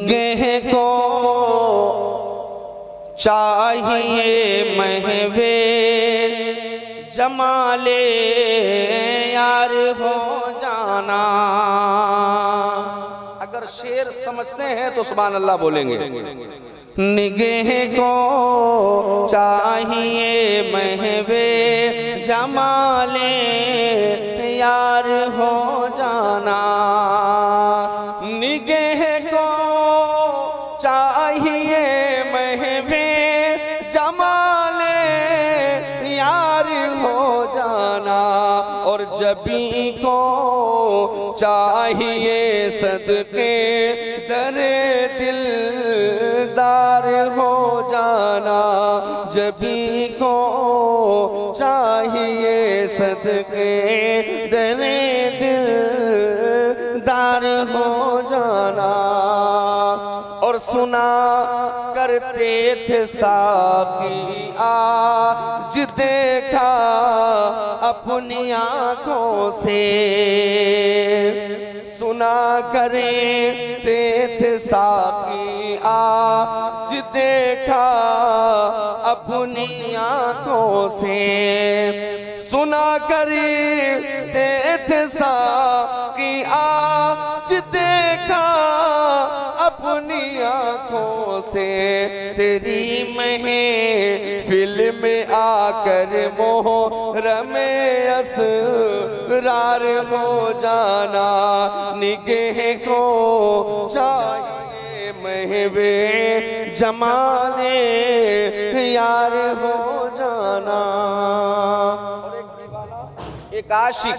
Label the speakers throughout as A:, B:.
A: निगाह को चाहिए महवे जमाले यार हो जाना। अगर शेर समझते हैं तो सुभान अल्लाह बोलेंगे। निगाह को चाहिए महवे जमाले यार हो जाना। निगाह को चाहिए महवे जमाले यार हो जाना। और जबी को चाहिए सदके दरे दिलदार हो जाना। जबी को चाहिए सदके दरे दिलदार हो जाना। और सुना करते थे साकी आज देखा अपनी आंखों से। सुना करते थे साकी आज देखा अपनी आंखों से। सुना करते थे साकी आज देखा अपनी आंखों से। तेरी महफिल में आकर मोहर्रमे असरार हो जाना। निगाह को चाहिए महवे जमाले यार हो जाना। एक आशिक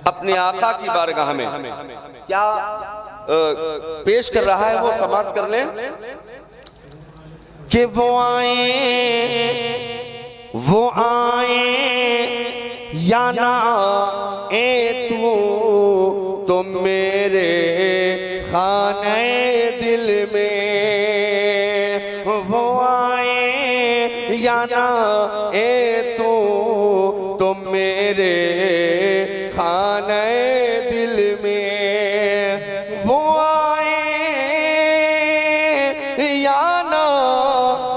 A: अपने आका की बारगाह में क्या पेश कर रहा है वो समाप्त कर लें कि वो आए या ना ए तू मेरे खाने दिल में। वो आए या ना ए तू मेरे खाने दिल में। वो आए या ना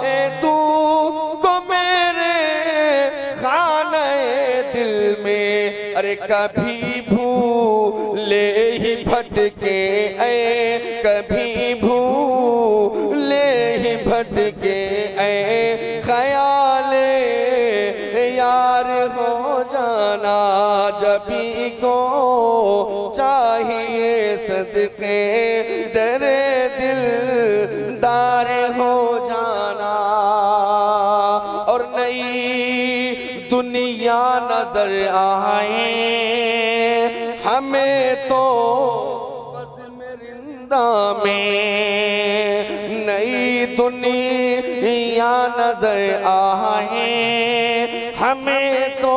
A: ए तू को मेरे खाने दिल में। अरे कभी भूले ही भटके कभी भूले ही भटके ख्याले यार हो जाना। जबी को चाहिए सदके दरे दिलदार हो जाना। और नई दुनिया नजर आए हमें तो बस मिरिंदा में। नई दुनिया नजर आए हमें तो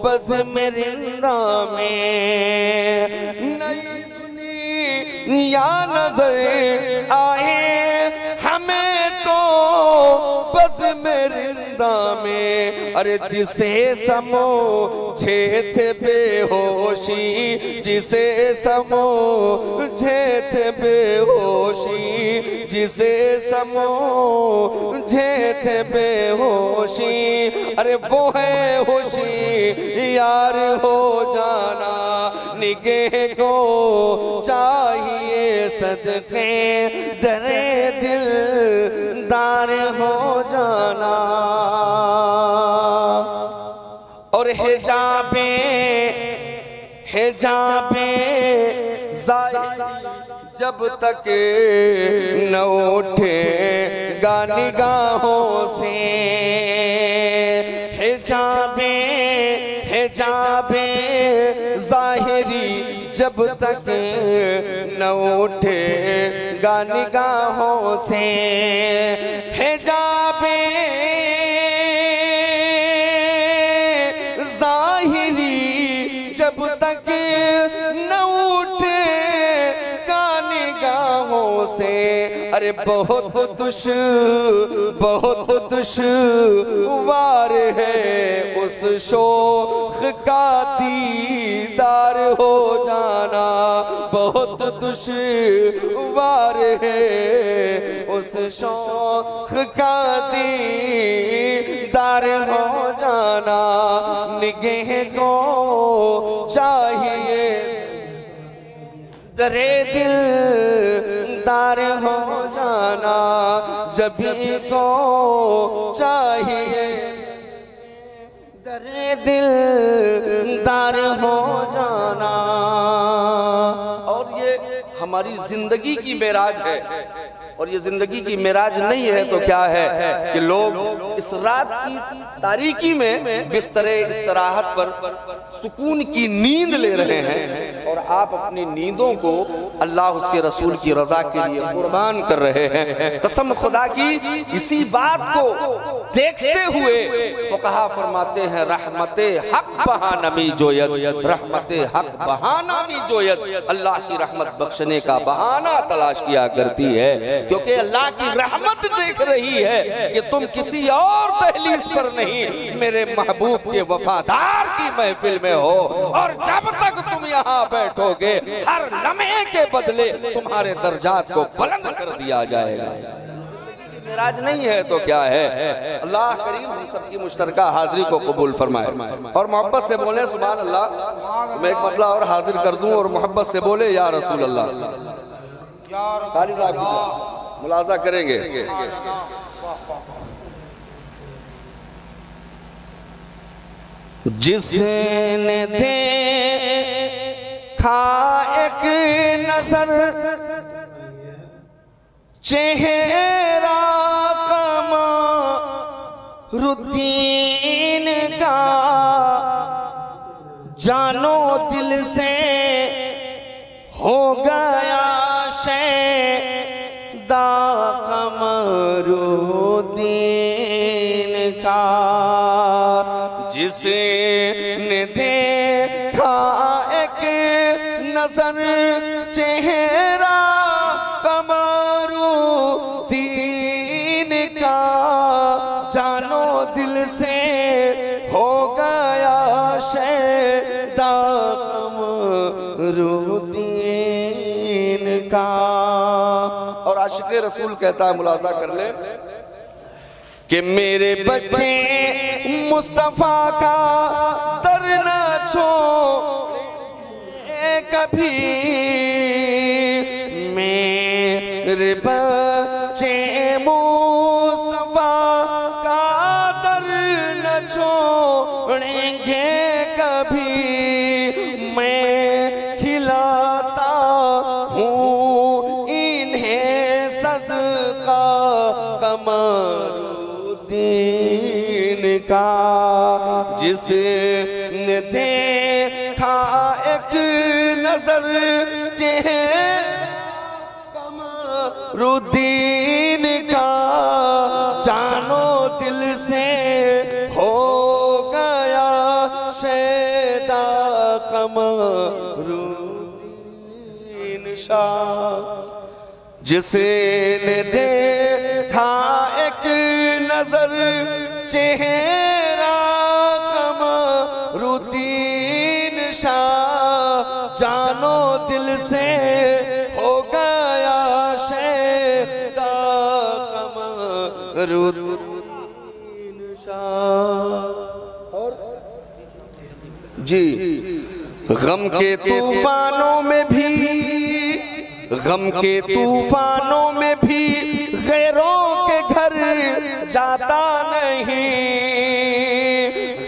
A: बस मिरिंदा में। नई दुनिया नजर आए हमें तो बस मिरिंदा में। अरे जिसे समझे थे बेहोशी जिसे समझे थे बेहोशी जिसे समझे थे बेहोशी। अरे वो है होशी यार हो जाना। निगाह को चाहिए सदके दरे दिलदार हो जाना। और हिजाबे जब तक न उठे निगाहों से। हिजाबे ज़ाहिरी जब तक न उठे निगाहों से। हिजाबे ज़ाहिरी जब तक न उठे निगाहों से, अरे बहुत दुश्वार है उस शोख का दीदार हो जाना, बहुत दुश्वार है उस शौक का दीदार हो जाना। निगाह को चाहिए दरे दिलदार हो जाना, जभी को चाहिए दरे दिलदार हो जाना। और ये हमारी जिंदगी की मेराज है, और ये जिंदगी की मेराज नहीं है तो क्या है कि लोग इस रात की तारीकी में बिस्तरे इस्तराहत पर सुकून की नींद ले रहे हैं, और आप अपनी नींदों को अल्लाह उसके रसूल की रजा के लिए कुर्बान कर रहे हैं। कसम खुदा की इसी बात को देखते हुए फुकहा फरमाते हैं रहमते हक बहानमी जोयत, रहमते हक बहानमी जोयत, अल्लाह की रहमत बख्शने का बहाना तलाश किया करती है, क्योंकि अल्लाह की रहमत देख रही है कि तुम किसी और दहलीज पर नहीं मेरे महबूब के वफादार की महफिल में हो, और जब तक तुम यहाँ बैठोगे हर लम्हे के बदले तुम्हारे दर्जात को बुलंद कर दिया जाएगा। मेराज नहीं है तो क्या है। अल्लाह करीम हम सबकी मुश्तरका हाजिरी को कबूल फरमाए, और मोहब्बत से बोले सुभान अल्लाह। मैं एक मसला और हाजिर कर दूं और मोहब्बत से बोले या रसूल अल्लाह। कारी साहब मुलाजा करेंगे। जिसने देखा एक नजर चेहरा कमरुद्दीन का, जानो दिल से हो गया शैदा कमरुद्दीन का। जिसने देखा एक नजर चेहरा कमरुद्दीन का, जानो दिल से हो गया शैदा कमरुद्दीन का। और आशिक़े रसूल कहता है, मुलाज़ा कर ले, कि मेरे बच्चे मुस्तफा का दर न छोड़े कभी, मेरे बच्चे मुस्तफा का दर न छोड़ेंगे कभी। मैं खिलाता हूँ इन्हें सदका कमरुद्दीन का। जिसने देखा एक नजर कमरुद्दीन का, जानो दिल से हो गया शैदा कमरुद्दीन शाह। जिसने देखा एक नजर चेहरा कमरुद्दीन शाह, जानो दिल से हो गया शैदा कमरुद्दीन शाह। और जी गम के तूफानों में भी, गम के तूफानों में भी गैरों के घर जाता नहीं।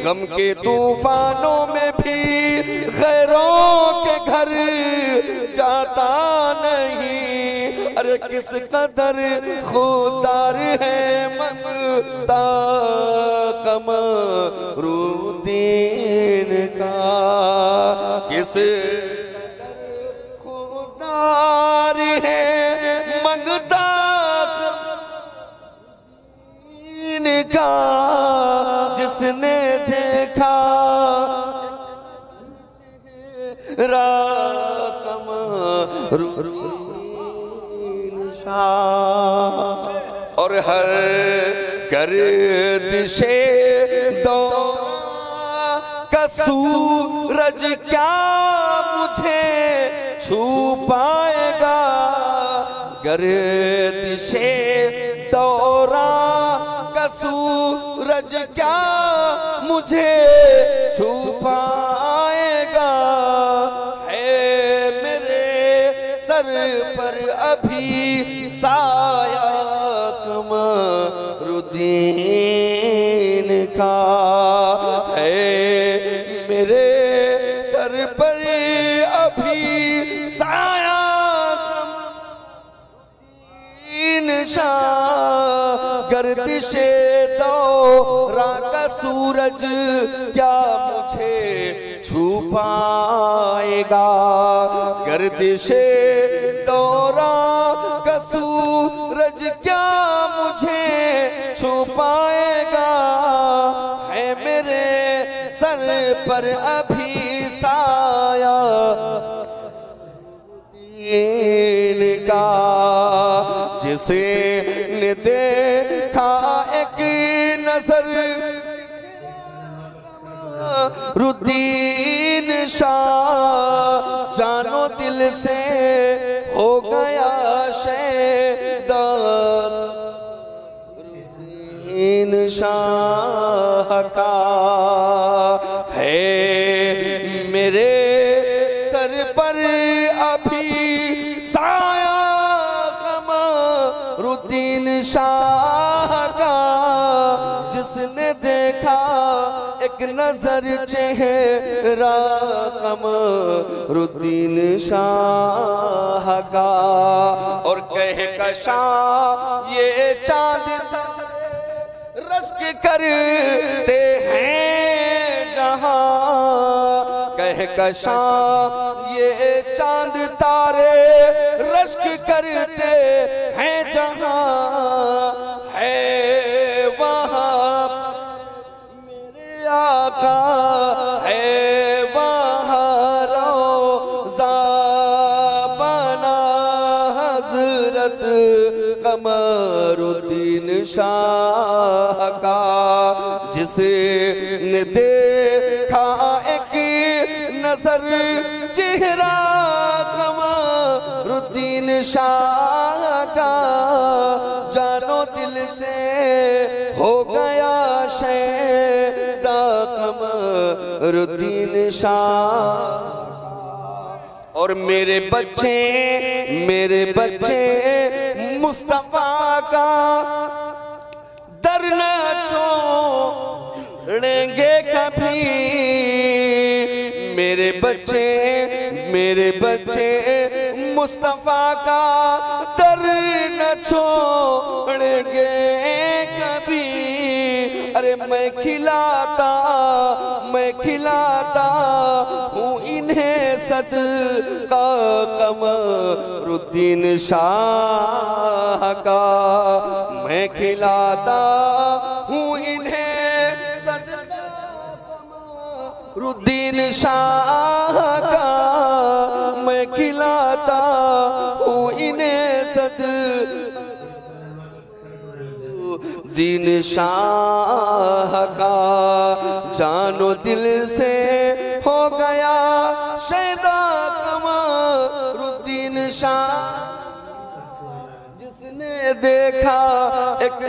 A: गम के तूफानों में भी गैरों के घर जाता नहीं। अरे किस कदर खुदार है ममता कमरुद्दीन का, किस खुदार है मंगता इनका। जिसने देखा और हर गर्दिशे दौरा का सूरज क्या मुझे छू पाएगा, गर्दिशे दौरा का सूरज क्या मुझे छू पाएगा। है मेरे सर पर अभी साया कमरुद्दीन का, है मेरे सर पर अभी साया कमरुद्दीन शाह। गर्दिशे दौरा का सूरज क्या मुझे छू पाएगा, गर्दिशे दौरा का सूरज क्या मुझे छू पाएगा। है मेरे सर पर अभी साया इनका, जिसे ने देखा एक नजर रुद्दीन शाह, जानो दिल से हो गया शैदा रुद्दीन शाह का। है मेरे सर पर अभी साया कमरुद्दीन शाह का, जिसने देखा एक नजर चेहरा कमरुद्दीन शाह का। और कह कशा ये चांद रश्क करते हैं जहां, कह कशा ये चांद तारे रश्क करते हैं जहां। है वहां मेरे आका, है वहां रोज़ा बना हज़रत कमरुद्दीन शाह का, जिसने देखा एक नजर चेहरा कमरुद्दीन शाह का, जानो दिल से हो गया शैदा कमरुद्दीन शाह। और मेरे बच्चे मुस्तफा का दर न छोड़ेंगे कभी, मेरे बच्चे मुस्तफा का दर न छोड़ेंगे कभी। अरे मैं खिलाता हूँ इन्हें सदका कमरुद्दीन शाह का, मैं खिलाता हूँ इन्हें सदका कमरुद्दीन शाह का, मैं खिलाता हूँ इन्हें दीन शाह का। जानो दिल से हो गया शैदा कमरुद्दीन शाह, जिसने देखा एक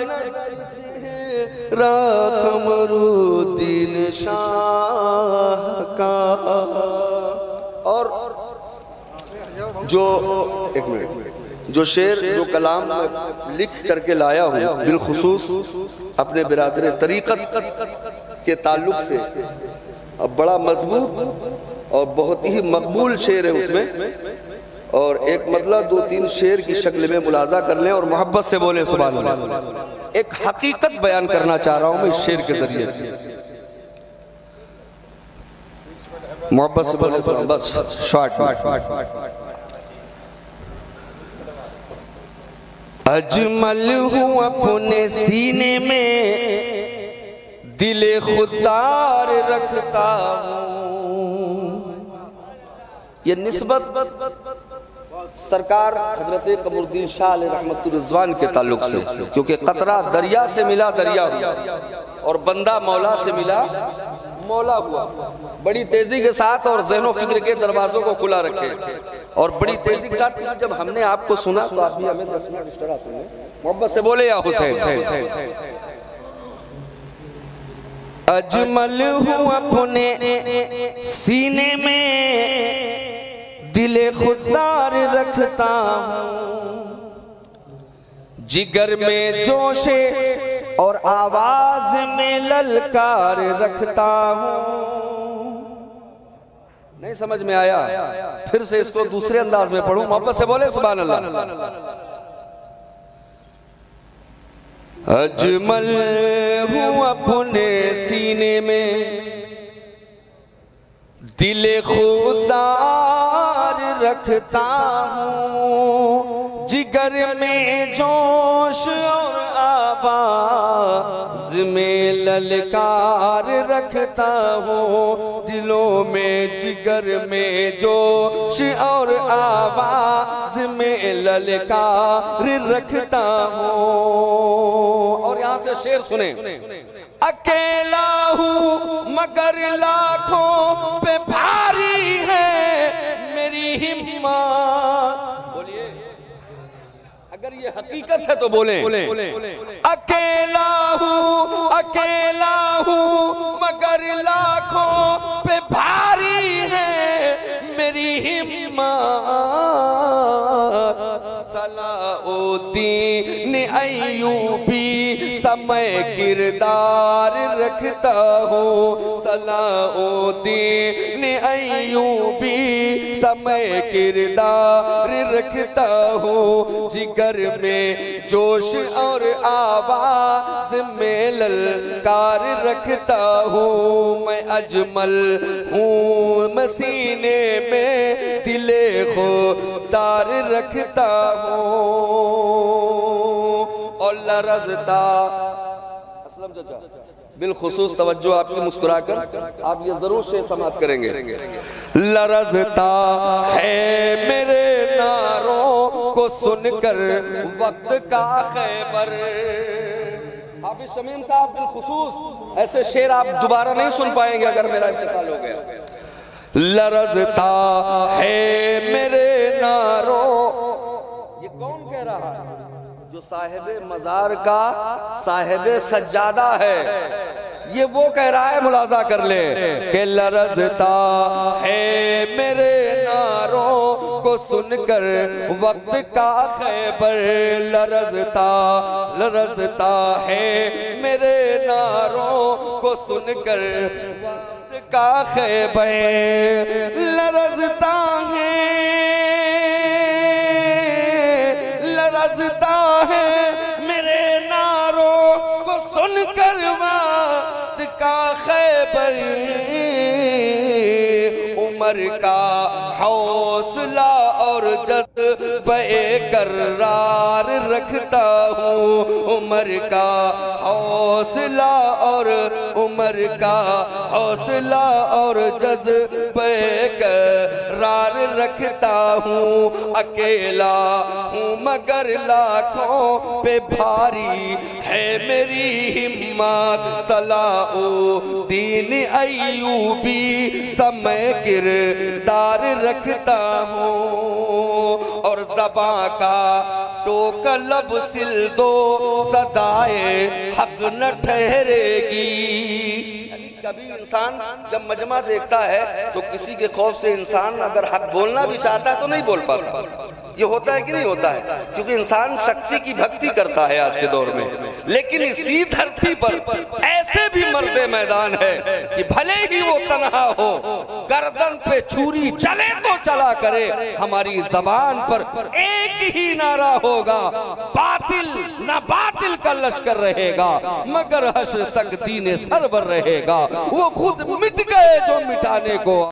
A: चेहरा कमरुद्दीन शाह का। और जो शेर जो कलाम लिख करके लाया हूँ बिलखुसूस अपने बिरादर तरीक़त के ताल्लुक से, अब बड़ा मजबूत और बहुत ही मकबूल शेर है उसमें। और एक मतलब 2-3 शेर की शक्ल में मुलाजा कर लें और मोहब्बत से बोले सुभान अल्लाह। एक हकीकत बयान करना चाह रहा हूँ मैं इस शेर के जरिए से, मोहब्बत से बोले बस शॉर्ट। अजमल हूँ अपने सीने में दिले खुदार रखता हूँ, ये निस्बत सरकार हजरत कमरुद्दीन शाह रहमतुर रिजवान के ताल्लुक से, क्योंकि कतरा दरिया से मिला दरिया हुआ और बंदा मौला से मिला मौला हुआ। बड़ी तेजी के साथ और ज़हनो फिक्र के दरवाजों को खुला रखे और बड़ी तेजी के साथ। जब हमने आपको सुना तो आप भी हमें 10 मिनट इस्टरा सुने, मोहब्बत से बोले या हुसैन। अजमल हूँ अपने सीने में दिले खुदार रखता हूँ, जिगर में जोशे और आवाज में ललकार रखता हूँ। नहीं समझ में आया? फिर से इसको दूसरे अंदाज में पढ़ूं, मोहब्बत से बोले सुभान अल्लाह। अजमल हूँ अपने सीने में दिले खुदार रखता हूँ, जिगर में जोश और आवाज में ललकार रखता हूँ, दिलों में जिगर में जोश और आवाज में ललकार रखता हूँ। और यहाँ से शेर सुने। अकेला हूँ मगर लाखों पे भारी है मेरी हिम्मत। बोलिए, अगर ये हकीकत है तो बोले। अकेला हूँ मगर लाखों पे भारी है मेरी हिम्मत। सलाउद्दीन अय्यूबी समय किरदार रखता हूँ, सलाउद्दीन अय्यूबी समय किरदार रखता हूँ, जिगर में जोश और आवाज में ललकार रखता हूँ। मैं अजमल हूँ मसीने में दिले खुदार रखता हूँ और लरज़ता। असलम चाचा बिलखुसूस तवज्जो आपकी मुस्कुराकर आप ये जरूर शेर समाप्त करेंगे। लरज़ता है मेरे नारों को सुनकर वक्त का खैबर। हाफिज शमीम साहब बिलखुसूस ऐसे शेर आप दोबारा नहीं सुन पाएंगे अगर मेरा इंतकाल हो गया। लरज़ता है मेरे नारों, ये कौन कह रहा है? जो साहिबे मजार का साहिबे सज्जादा है, ये वो कह रहा है। मुलाजा कर ले कि लरज़ता है मेरे नारों को सुनकर वक्त का खैबर। लरज़ता है मेरे नारों को सुनकर वक्त का खैबर। लरज़ता है मेरे नारों को सुनकर वक्त का खैबर। उमर का हौसला और जज्बे करार रखता हूँ, उमर का हौसला और उमर का हौसला और जज्बे करार रखता हूँ। अकेला हूँ मगर लाखों पे भारी है मेरी हिम्मत। सलाउद्दीन अय्यूबी समय किरदार रखता हूँ और ज़बां का टोका लब सिल दो सदाए हक न ठहरेगी। कभी इंसान जब मजमा देखता है तो किसी के खौफ से इंसान अगर हक बोलना भी चाहता है तो नहीं बोल पाता। ये होता है कि नहीं होता है? क्योंकि इंसान शक्ति की भक्ति करता है आज के दौर में। लेकिन इसी धरती पर ऐसे भी मर्दे मैदान है कि भले ही वो तन्हा हो, गर्दन पे छुरी चले तो चला करे, हमारी जबान पर एक ही नारा होगा, बातिल ना बातिल का लश्कर रहेगा मगर हश्र तक दीन सरवर रहेगा। वो खुद मिट गए जो मिटाने को